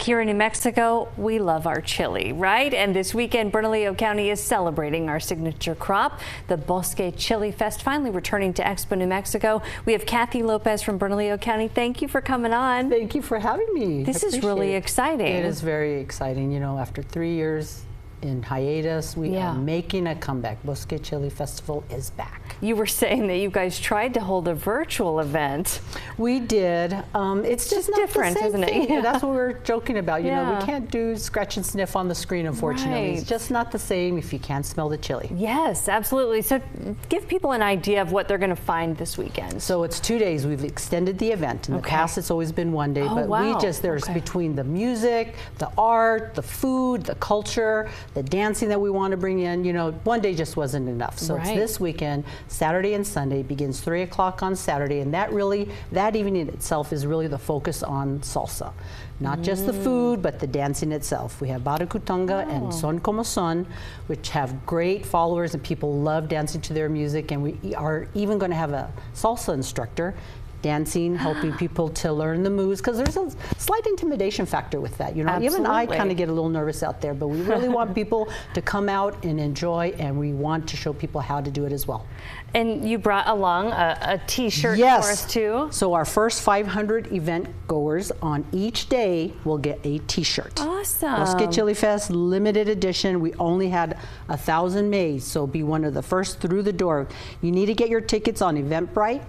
here in New Mexico, we love our chili, right? And this weekend, Bernalillo County is celebrating our signature crop. The Bosque Chile Fest finally returning to Expo, New Mexico. We have Kathy Lopez from Bernalillo County. Thank you for coming on. Thank you for having me. This is really exciting. It is very exciting. You know, after 3 years in hiatus, we are making a comeback. Bosque Chile Festival is back. You were saying that you guys tried to hold a virtual event. We did. It's just not different, the same isn't it? thing. Yeah. That's what we're joking about. You know, we can't do scratch and sniff on the screen, unfortunately. Right. It's just not the same if you can't smell the chili. Yes, absolutely. So give people an idea of what they're going to find this weekend. So it's 2 days. We've extended the event. In the past, it's always been 1 day, but there's between the music, the art, the food, the culture, the dancing that we want to bring in, you know, 1 day just wasn't enough. So it's this weekend, Saturday and Sunday, begins 3 o'clock on Saturday, and that evening in itself is really the focus on salsa. Not just the food, but the dancing itself. We have Baracutunga and Son Como Son, which have great followers and people love dancing to their music, and we are even going to have a salsa instructor dancing, helping people to learn the moves, because there's a slight intimidation factor with that. You know, even I kind of get a little nervous out there, but we really want people to come out and enjoy, and we want to show people how to do it as well. And you brought along a t-shirt for us too. So our first 500 event goers on each day will get a t-shirt. Awesome. Bosque Chile Fest limited edition. We only had 1,000 made, so be one of the first through the door. You need to get your tickets on Eventbrite.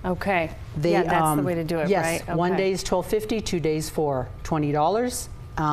Okay. Yeah, that's the way to do it, yes, right? Yes, 1 day is $12.50, 2 days for $20.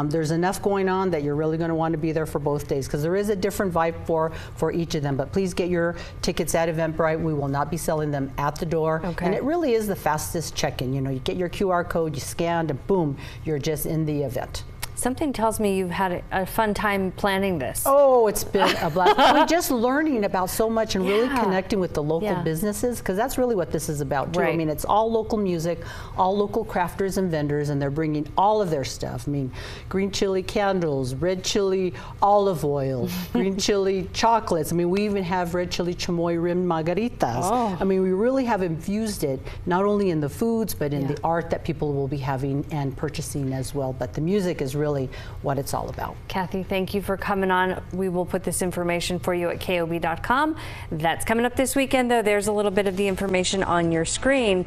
There's enough going on that you're really going to want to be there for both days, because there is a different vibe for each of them. But please get your tickets at Eventbrite. We will not be selling them at the door. And it really is the fastest check-in. You know, you get your QR code, you scan, and boom, you're just in the event. Something tells me you've had a fun time planning this. Oh, it's been a blast. We're just learning about so much and really connecting with the local businesses, because that's really what this is about too. I mean, it's all local music, all local crafters and vendors, and they're bringing all of their stuff. I mean, green chili candles, red chili olive oil, green chili chocolates. I mean, we even have red chili chamoy rimmed margaritas. I mean, we really have infused it not only in the foods, but in the art that people will be having and purchasing as well. But the music is really what it's all about. Kathy, thank you for coming on. We will put this information for you at KOB.com. That's coming up this weekend, though. There's a little bit of the information on your screen.